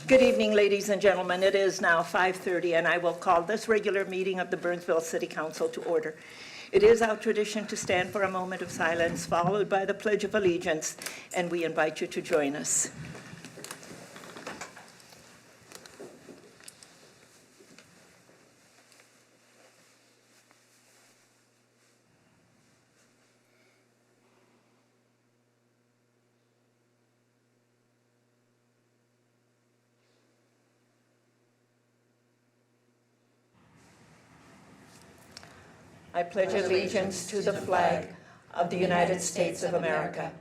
Good evening, ladies and gentlemen. It is now 5:30, and I will call this regular meeting of the Burnsville City Council to order. It is our tradition to stand for a moment of silence, followed by the Pledge of Allegiance, and we invite you to join us. I pledge allegiance to the flag of the United States of America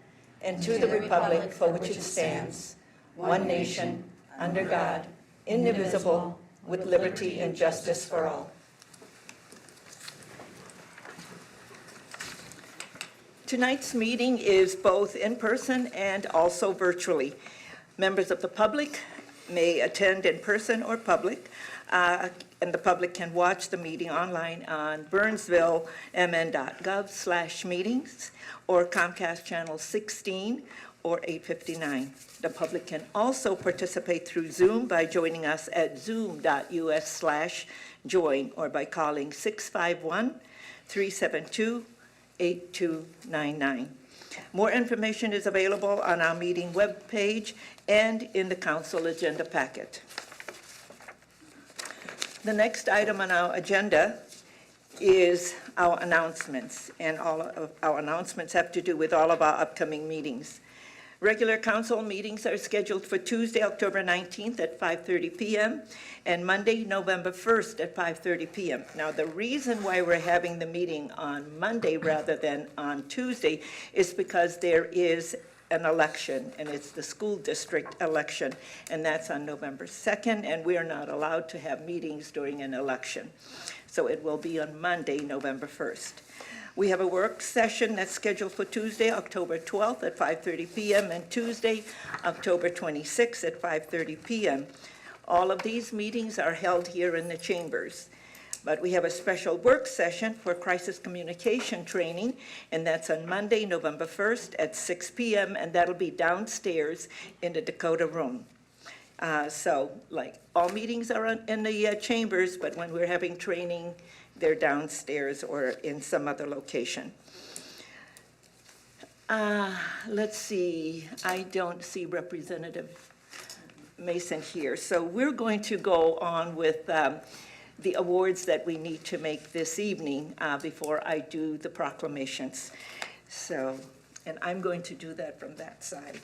and to the republic for which it stands, one nation, under God, indivisible, with liberty and justice for all. Tonight's meeting is both in person and also virtually. Members of the public may attend in person or public, and the public can watch the meeting online on burnsvillemn.gov/meetings or Comcast Channel 16 or 859. The public can also participate through Zoom by joining us at zoom.us/join or by calling 651-372-8299. More information is available on our meeting webpage and in the council agenda packet. The next item on our agenda is our announcements, and all of our announcements have to do with all of our upcoming meetings. Regular council meetings are scheduled for Tuesday, October 19th at 5:30 p.m. and Monday, November 1st at 5:30 p.m. Now, the reason why we're having the meeting on Monday rather than on Tuesday is because there is an election, and it's the school district election, and that's on November 2nd, and we are not allowed to have meetings during an election. So it will be on Monday, November 1st. We have a work session that's scheduled for Tuesday, October 12th at 5:30 p.m. and Tuesday, October 26th at 5:30 p.m. All of these meetings are held here in the chambers. But we have a special work session for crisis communication training, and that's on Monday, November 1st at 6 p.m., and that'll be downstairs in the Dakota room. So, like, all meetings are in the chambers, but when we're having training, they're downstairs or in some other location. Let's see, I don't see Representative Mason here, so we're going to go on with the awards that we need to make this evening before I do the proclamations. So, and I'm going to do that from that side.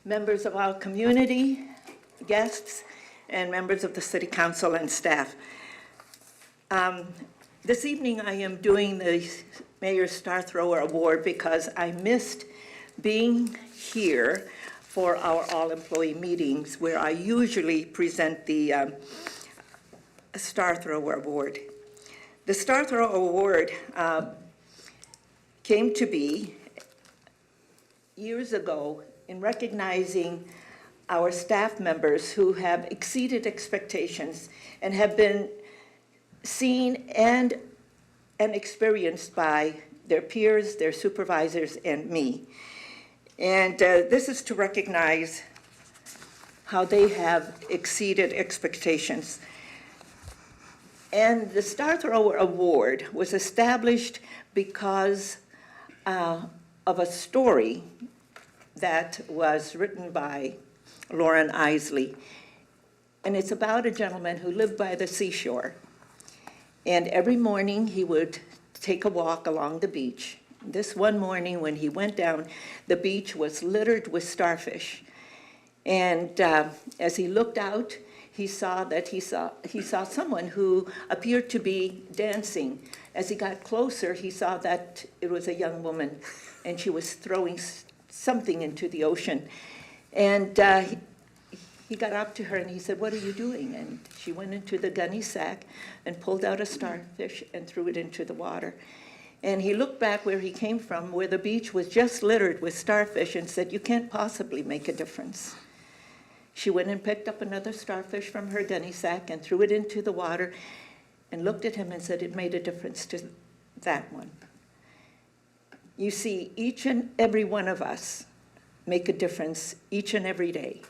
Members of our community, guests, and members of the City Council and staff. This evening I am doing the Mayor's Star Thrower Award because I missed being here for our all-employee meetings where I usually present the Star Thrower Award. The Star Thrower Award came to be years ago in recognizing our staff members who have exceeded expectations and have been seen and experienced by their peers, their supervisors, and me. And this is to recognize how they have exceeded expectations. And the Star Thrower Award was established because of a story that was written by Lauren Isley. And it's about a gentleman who lived by the seashore. And every morning he would take a walk along the beach. This one morning when he went down, the beach was littered with starfish. And as he looked out, he saw someone who appeared to be dancing. As he got closer, he saw that it was a young woman, and she was throwing something into the ocean. And he got up to her and he said, "What are you doing?" And she went into the gunny sack and pulled out a starfish and threw it into the water. And he looked back where he came from, where the beach was just littered with starfish, and said, "You can't possibly make a difference." She went and picked up another starfish from her gunny sack and threw it into the water and looked at him and said it made a difference to that one. You see, each and every one of us make a difference each and every day.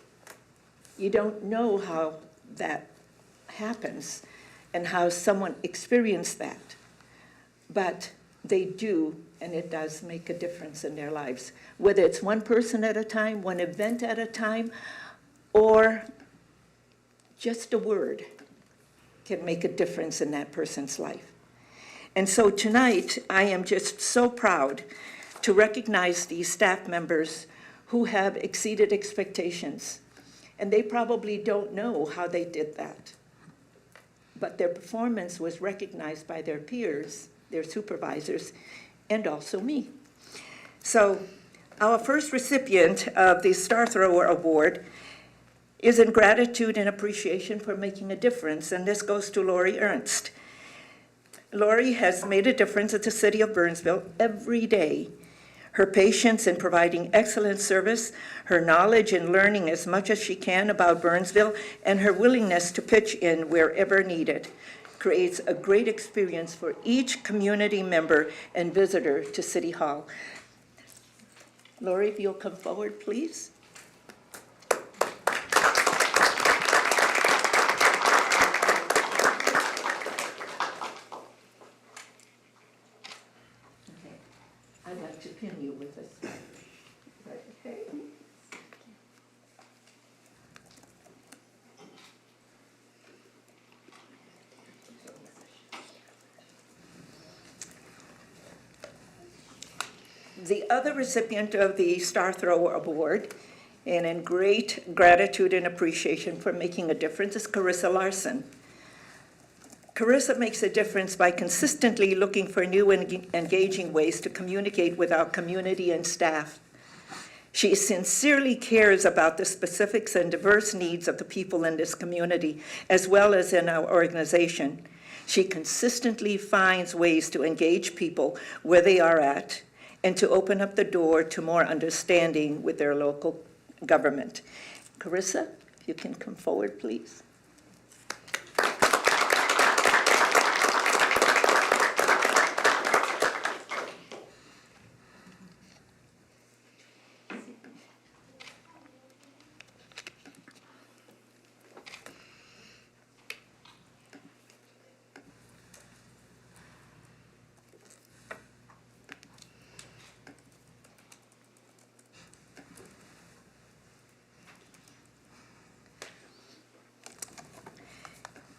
You don't know how that happens and how someone experienced that, but they do, and it does make a difference in their lives. Whether it's one person at a time, one event at a time, or just a word can make a difference in that person's life. And so tonight, I am just so proud to recognize these staff members who have exceeded expectations. And they probably don't know how they did that. But their performance was recognized by their peers, their supervisors, and also me. So our first recipient of the Star Thrower Award is in gratitude and appreciation for making a difference, and this goes to Lori Ernst. Lori has made a difference at the city of Burnsville every day. Her patience in providing excellent service, her knowledge in learning as much as she can about Burnsville, and her willingness to pitch in wherever needed creates a great experience for each community member and visitor to City Hall. Lori, if you'll come forward, please. I'd like to pin you with this. Right, okay. The other recipient of the Star Thrower Award, and in great gratitude and appreciation for making a difference, is Carissa Larson. Carissa makes a difference by consistently looking for new and engaging ways to communicate with our community and staff. She sincerely cares about the specifics and diverse needs of the people in this community, as well as in our organization. She consistently finds ways to engage people where they are at and to open up the door to more understanding with their local government. Carissa, if you can come forward, please.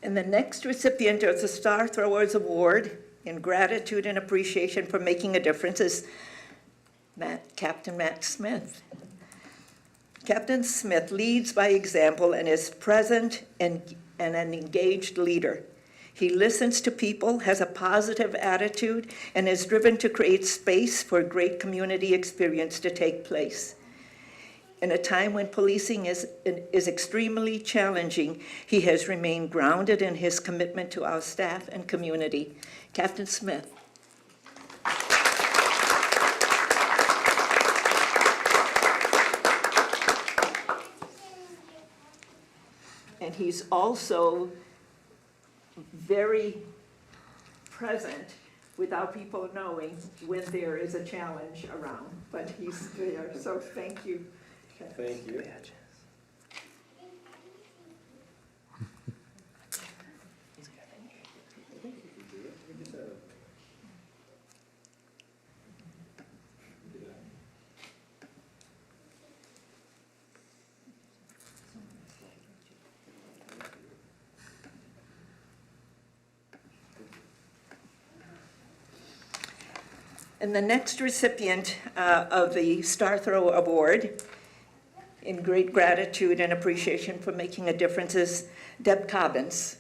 And the next recipient of the Star Throwers Award, in gratitude and appreciation for making a difference, is Captain Matt Smith. Captain Smith leads by example and is present and an engaged leader. He listens to people, has a positive attitude, and is driven to create space for great community experience to take place. In a time when policing is extremely challenging, he has remained grounded in his commitment to our staff and community. Captain Smith. And he's also very present without people knowing when there is a challenge around, but he's there, so thank you. Thank you. And the next recipient of the Star Thrower Award, in great gratitude and appreciation for making a difference, is Deb Cobbins,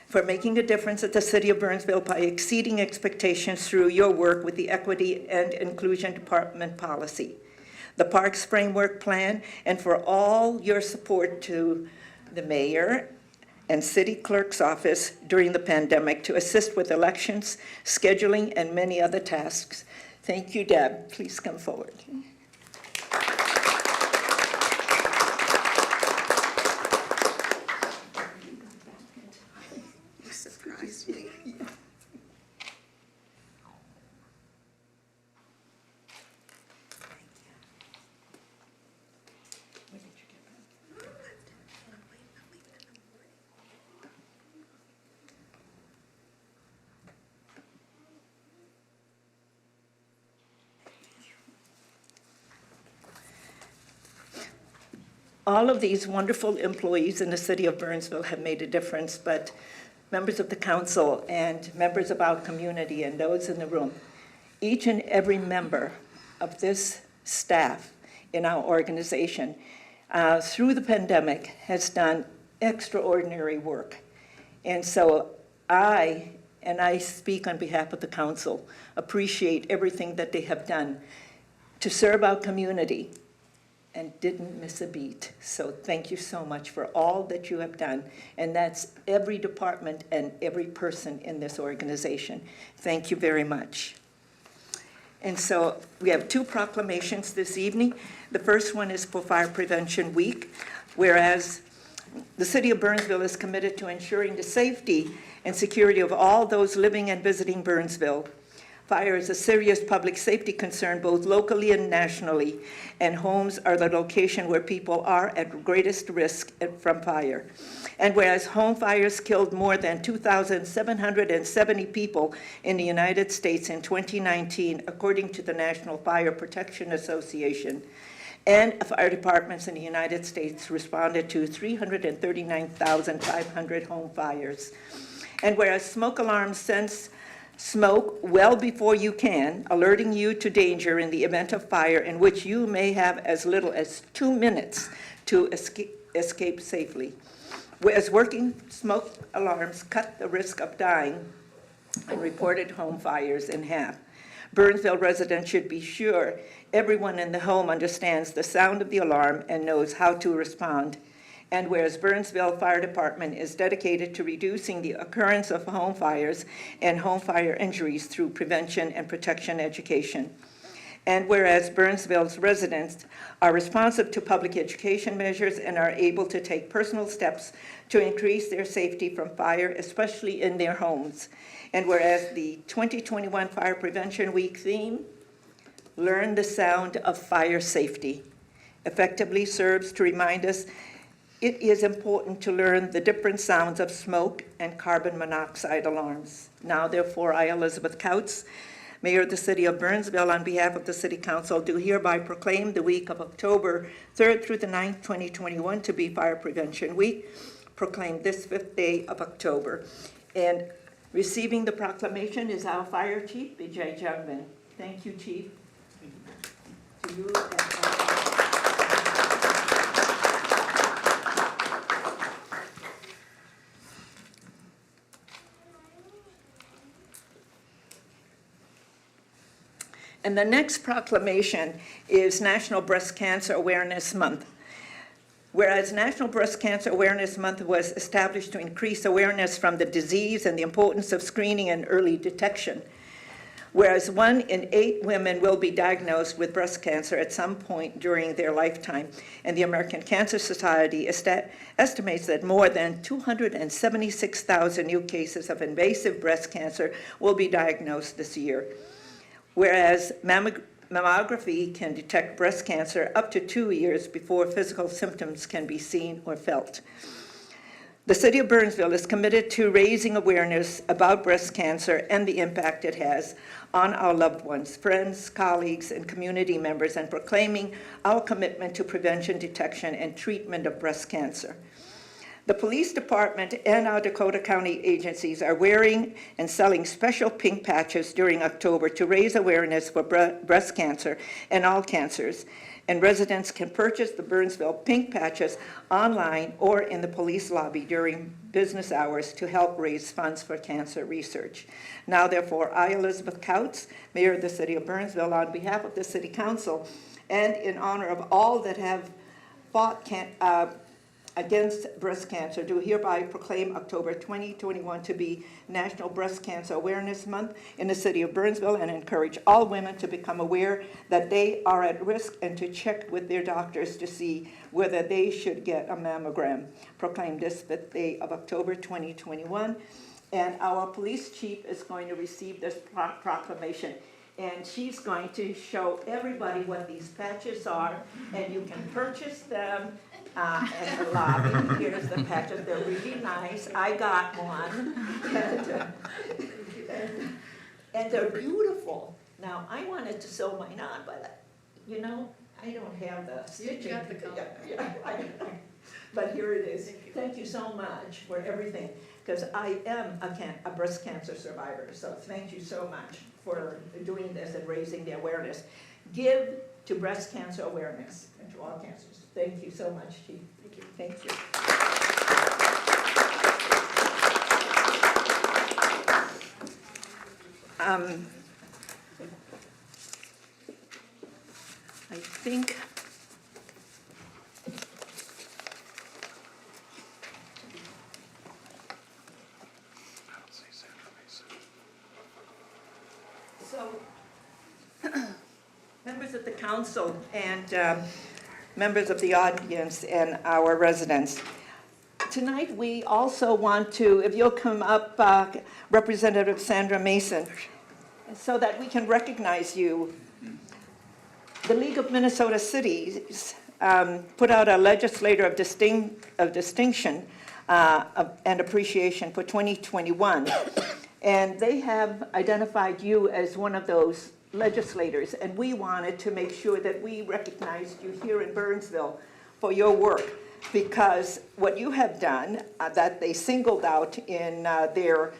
for making a difference at the City of Burnsville by exceeding expectations through your work with the Equity and Inclusion Department policy, the Parks Framework Plan, and for all your support to the mayor and city clerk's office during the pandemic to assist with elections, scheduling, and many other tasks. Thank you, Deb. Please come forward. surprised me. All of these wonderful employees in the city of Burnsville have made a difference, but members of the council and members of our community and those in the room, each and every member of this staff in our organization through the pandemic has done extraordinary work. And so I speak on behalf of the council, appreciate everything that they have done to serve our community and didn't miss a beat. So thank you so much for all that you have done. And that's every department and every person in this organization. Thank you very much. And so we have two proclamations this evening. The first one is for Fire Prevention Week, whereas the city of Burnsville is committed to ensuring the safety and security of all those living and visiting Burnsville. Fire is a serious public safety concern both locally and nationally, and homes are the location where people are at greatest risk from fire. And whereas home fires killed more than 2,770 people in the United States in 2019, according to the National Fire Protection Association, and fire departments in the United States responded to 339,500 home fires. And whereas smoke alarms sense smoke well before you can, alerting you to danger in the event of fire in which you may have as little as 2 minutes to escape safely. Whereas working smoke alarms cut the risk of dying in reported home fires in half. Burnsville residents should be sure everyone in the home understands the sound of the alarm and knows how to respond. And whereas Burnsville Fire Department is dedicated to reducing the occurrence of home fires and home fire injuries through prevention and protection education. And whereas Burnsville's residents are responsive to public education measures and are able to take personal steps to increase their safety from fire, especially in their homes. And whereas the 2021 Fire Prevention Week theme, Learn the Sound of Fire Safety, effectively serves to remind us it is important to learn the different sounds of smoke and carbon monoxide alarms. Now, therefore, I, Elizabeth Couts, Mayor of the City of Burnsville, on behalf of the City Council, do hereby proclaim the week of October 3rd through the 9th, 2021 to be Fire Prevention Week. Proclaim this 5th day of October. And receiving the proclamation is our Fire Chief, Vijay Jungman. Thank you, Chief. To you and And the next proclamation is National Breast Cancer Awareness Month. Whereas National Breast Cancer Awareness Month was established to increase awareness from the disease and the importance of screening and early detection. Whereas 1 in 8 women will be diagnosed with breast cancer at some point during their lifetime. And the American Cancer Society estimates that more than 276,000 new cases of invasive breast cancer will be diagnosed this year. Whereas mammography can detect breast cancer up to 2 years before physical symptoms can be seen or felt. The City of Burnsville is committed to raising awareness about breast cancer and the impact it has on our loved ones, friends, colleagues, and community members, and proclaiming our commitment to prevention, detection, and treatment of breast cancer. The police department and our Dakota County agencies are wearing and selling special pink patches during October to raise awareness for breast cancer and all cancers. And residents can purchase the Burnsville pink patches online or in the police lobby during business hours to help raise funds for cancer research. Now, therefore, I, Elizabeth Couts, Mayor of the City of Burnsville, on behalf of the City Council and in honor of all that have fought against breast cancer, do hereby proclaim October 2021 to be National Breast Cancer Awareness Month in the City of Burnsville, and encourage all women to become aware that they are at risk and to check with their doctors to see whether they should get a mammogram. Proclaim this 5th day of October 2021. And our police chief is going to receive this proclamation. And she's going to show everybody what these patches are, and you can purchase them at the lobby. Here's the patches, they're really nice. I got one. And they're beautiful. Now, I wanted to sew mine on, but, you know, I don't have the stitching. You got the color. But here it is. Thank you so much for everything, because I am a breast cancer survivor, so thank you so much for doing this and raising the awareness. Give to breast cancer awareness and to all cancers. Thank you so much, Chief. Thank you. Thank you. I think so. Members of the council and members of the audience and our residents. Tonight we also want to, if you'll come up, Representative Sandra Mason, so that we can recognize you. The League of Minnesota Cities put out a legislator of distinction and appreciation for 2021. And they have identified you as one of those legislators, and we wanted to make sure that we recognized you here in Burnsville for your work, because what you have done, that they singled out in their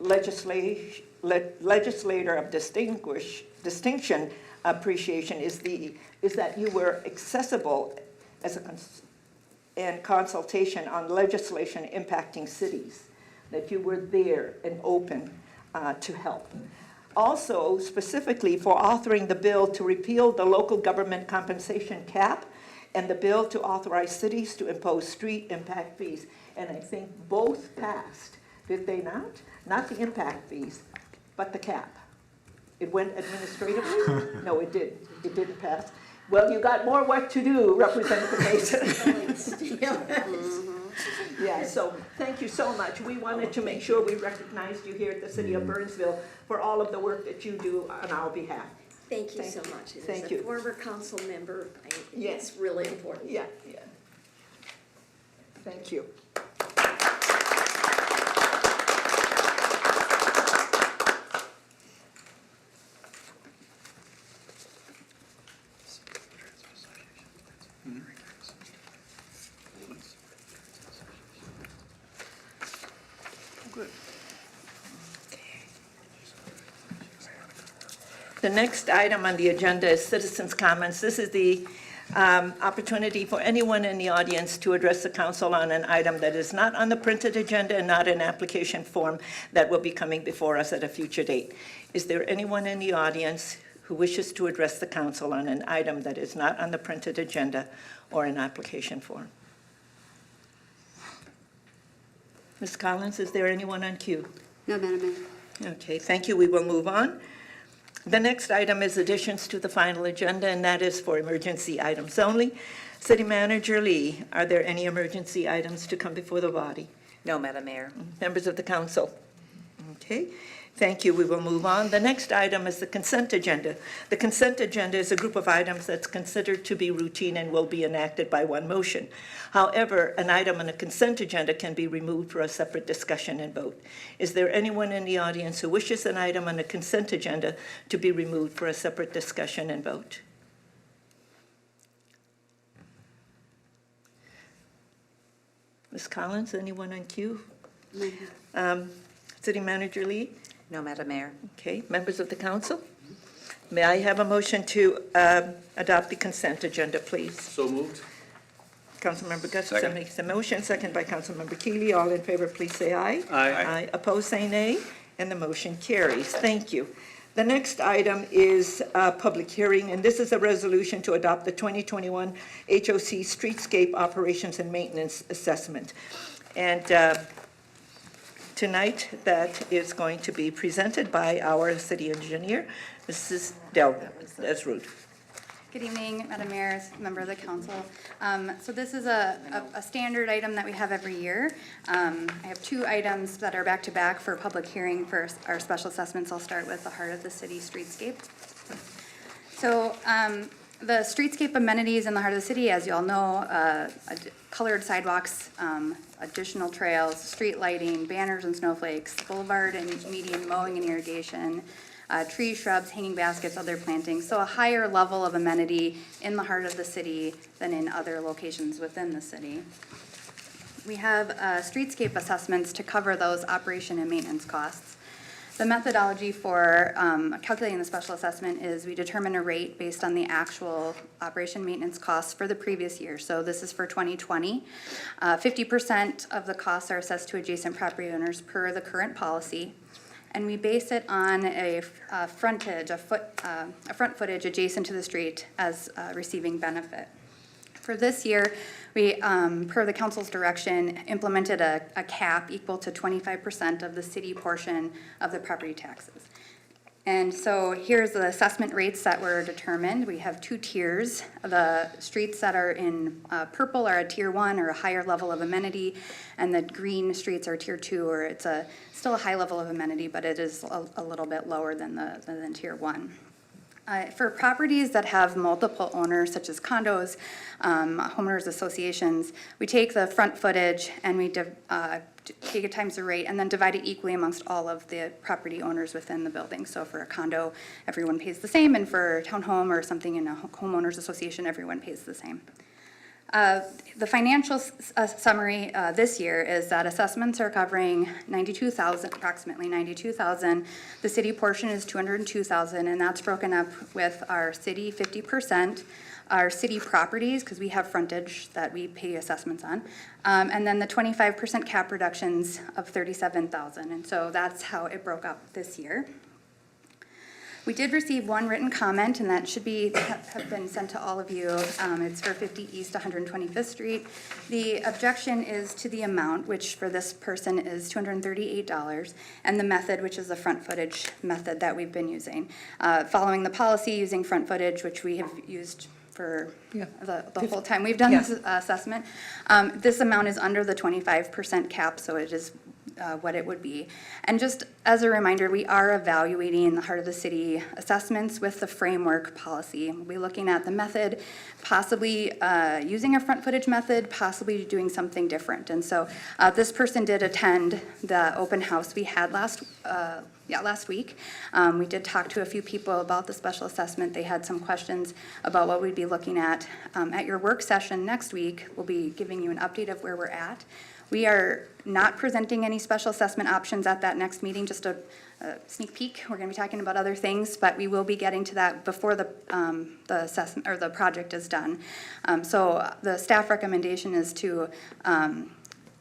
legislator of distinction appreciation is that you were accessible as and consultation on legislation impacting cities, that you were there and open to help. Also, specifically for authoring the bill to repeal the local government compensation cap and the bill to authorize cities to impose street impact fees. And I think both passed, did they not? Not the impact fees, but the cap. It went administratively? No, it didn't. It didn't pass. Well, you got more work to do, Representative Mason. Yeah, so thank you so much. We wanted to make sure we recognized you here at the City of Burnsville for all of the work that you do on our behalf. Thank you so much. Thank you. As a former council member, Yes. it's really important. Yeah, yeah. Thank you. The next item on the agenda is citizens' comments. This is the opportunity for anyone in the audience to address the council on an item that is not on the printed agenda and not an application form that will be coming before us at a future date. Is there anyone in the audience who wishes to address the council on an item that is not on the printed agenda or an application form? Ms. Collins, is there anyone on queue? No, Madam Mayor. Okay, thank you. We will move on. The next item is additions to the final agenda, and that is for emergency items only. City Manager Lee, are there any emergency items to come before the body? No, Madam Mayor. Members of the council? Okay, thank you. We will move on. The next item is the consent agenda. The consent agenda is a group of items that's considered to be routine and will be enacted by one motion. However, an item on a consent agenda can be removed for a separate discussion and vote. Is there anyone in the audience who wishes an item on a consent agenda to be removed for a separate discussion and vote? Ms. Collins, anyone on queue? City Manager Lee? No, Madam Mayor. Okay, members of the council? May I have a motion to adopt the consent agenda, please? So moved. Councilmember Gustafson Second. makes a motion, second by Councilmember Keeley. All in favor, please say aye. Aye. Opposed, say nay, and the motion carries. Thank you. The next item is a public hearing, and this is a resolution to adopt the 2021 HOC Streetscape Operations and Maintenance Assessment. And tonight, that is going to be presented by our city engineer, Mrs. Desrude. Good evening, Madam Mayor, member of the council. So this is a standard item that we have every year. I have two items that are back-to-back for public hearing for our special assessments. I'll start with the Heart of the City streetscape. So the streetscape amenities in the heart of the city, as you all know, colored sidewalks, additional trails, street lighting, banners and snowflakes, boulevard and median mowing and irrigation, trees, shrubs, hanging baskets, other plantings. So a higher level of amenity in the heart of the city than in other locations within the city. We have streetscape assessments to cover those operation and maintenance costs. The methodology for calculating the special assessment is we determine a rate based on the actual operation maintenance costs for the previous year. So this is for 2020. 50% of the costs are assessed to adjacent property owners per the current policy. And we base it on a front footage adjacent to the street as receiving benefit. For this year, we, per the council's direction, implemented a cap equal to 25% of the city portion of the property taxes. And so here's the assessment rates that were determined. We have two tiers. The streets that are in purple are a tier 1 or a higher level of amenity, and the green streets are tier 2, or it's still a high level of amenity, but it is a little bit lower than tier 1. For properties that have multiple owners, such as condos, homeowners associations, we take the front footage and we take it times the rate and then divide it equally amongst all of the property owners within the building. So for a condo, everyone pays the same, and for a townhome or something in a homeowners association, everyone pays the same. The financial summary this year is that assessments are covering approximately 92,000. The city portion is 202,000, and that's broken up with our city 50%, our city properties, because we have frontage that we pay assessments on, and then the 25% cap reductions of 37,000. And so that's how it broke up this year. We did receive one written comment, and that should have been sent to all of you. It's for 50 East 125th Street. The objection is to the amount, which for this person is $238, and the method, which is the front footage method that we've been using. Following the policy using front footage, which we have used for the whole time we've done this assessment. This amount is under the 25% cap, so it is what it would be. And just as a reminder, we are evaluating the heart of the city assessments with the framework policy. We'll be looking at the method, possibly using a front footage method, possibly doing something different. And so this person did attend the open house we had last week. We did talk to a few people about the special assessment. They had some questions about what we'd be looking at. At your work session next week, we'll be giving you an update of where we're at. We are not presenting any special assessment options at that next meeting, just a sneak peek. We're going to be talking about other things, but we will be getting to that before the assessment or the project is done. So the staff recommendation is to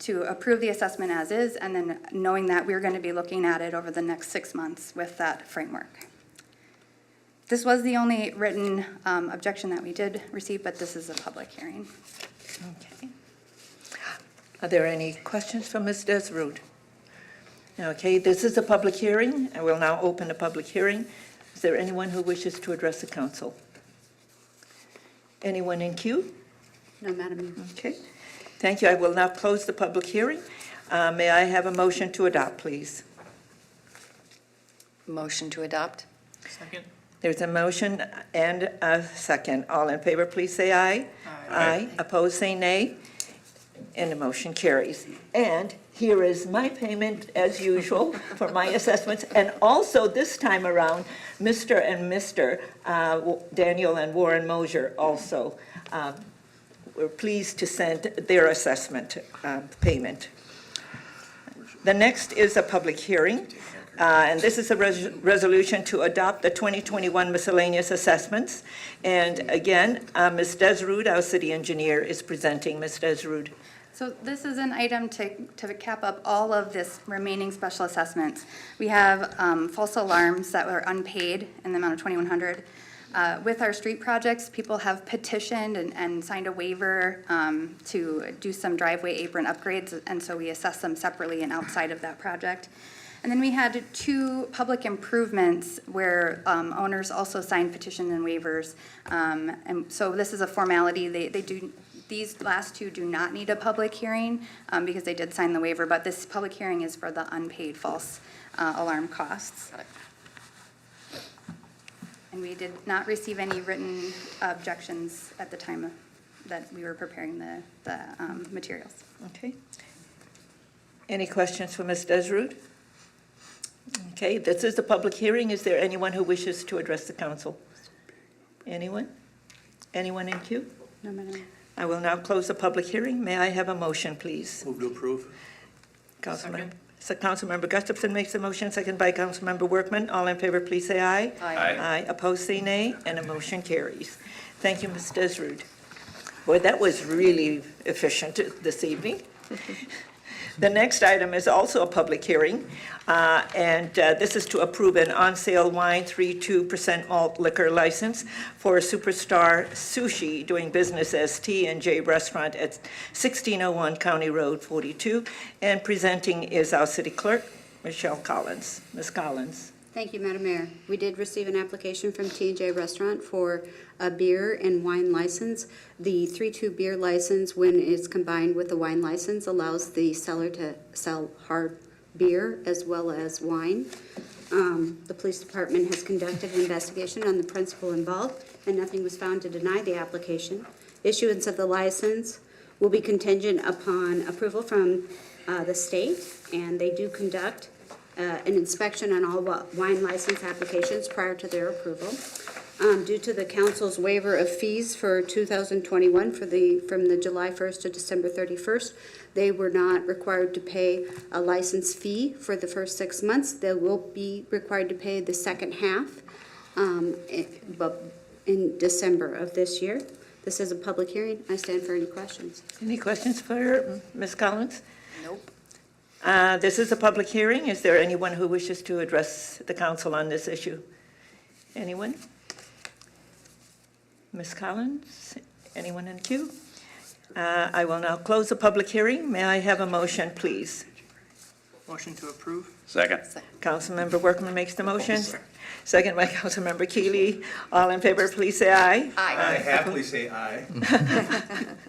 approve the assessment as is, and then knowing that we're going to be looking at it over the next 6 months with that framework. This was the only written objection that we did receive, but this is a public hearing. Okay. Are there any questions for Ms. Desrud? Okay, this is a public hearing. I will now open the public hearing. Is there anyone who wishes to address the council? Anyone in queue? No, Madam Mayor. Okay, thank you. I will now close the public hearing. May I have a motion to adopt, please? Motion to adopt. Second. There's a motion and a second. All in favor, please say aye. Aye. Opposed, say nay. And the motion carries. And here is my payment, as usual, for my assessments. And also, this time around, Mr. and Mr. Daniel and Warren Mosier also were pleased to send their assessment payment. The next is a public hearing. And this is a resolution to adopt the 2021 miscellaneous assessments. And again, Ms. Desrud, our city engineer, is presenting. Ms. Desrud. So this is an item to cap up all of this remaining special assessments. We have false alarms that were unpaid in the amount of $2,100. With our street projects, people have petitioned and signed a waiver to do some driveway apron upgrades, and so we assess them separately and outside of that project. And then we had 2 public improvements where owners also signed petitions and waivers. And so this is a formality. These last 2 do not need a public hearing because they did sign the waiver, but this public hearing is for the unpaid false alarm costs. And we did not receive any written objections at the time that we were preparing the materials. Okay. Any questions for Ms. Desrude? Okay, this is the public hearing. Is there anyone who wishes to address the council? Anyone? Anyone in queue? No, Madam. I will now close the public hearing. May I have a motion, please? Move to approve. Councilmember Gustafson makes a motion, second by Councilmember Workman. All in favor, please say aye. Aye. Opposed, say nay, and the motion carries. Thank you, Ms. Desrude. Boy, that was really efficient this evening. The next item is also a public hearing, and this is to approve an on-sale wine 3.2% malt liquor license for Superstar Sushi doing business as T&J Restaurant at 1601 County Road 42. And presenting is our city clerk, Michelle Collins. Ms. Collins. Thank you, Madam Mayor. We did receive an application from T&J Restaurant for a beer and wine license. The 3.2 beer license, when it's combined with the wine license, allows the seller to sell hard beer as well as wine. The police department has conducted an investigation on the principal involved, and nothing was found to deny the application. Issuance of the license will be contingent upon approval from the state, and they do conduct an inspection on all wine license applications prior to their approval. Due to the council's waiver of fees for 2021 from the July 1st to December 31st, they were not required to pay a license fee for the first 6 months. They will be required to pay the second half in December of this year. This is a public hearing. I stand for any questions. Any questions for Ms. Collins? Nope. This is a public hearing. Is there anyone who wishes to address the council on this issue? Anyone? Ms. Collins? Anyone in queue? I will now close the public hearing. May I have a motion, please? Motion to approve. Second. Councilmember Workman makes the motion. Second by Councilmember Keeley. All in favor, please say aye. I happily say aye.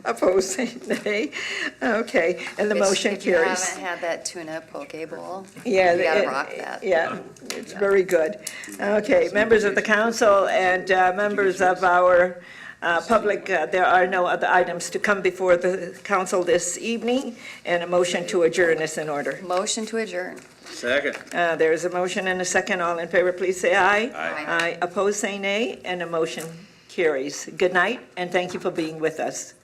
Opposed, say nay. Okay, and the motion If you carries. haven't had that tuna poke bowl, Yeah, you gotta it- rock that. Yeah, it's very good. Okay, members of the council and members of our public, there are no other items to come before the council this evening, and a motion to adjourn is in order. Motion to adjourn. Second. There is a motion and a second. All in favor, please say aye. Aye. Aye. Opposed, say nay, and the motion carries. Good night, and thank you for being with us.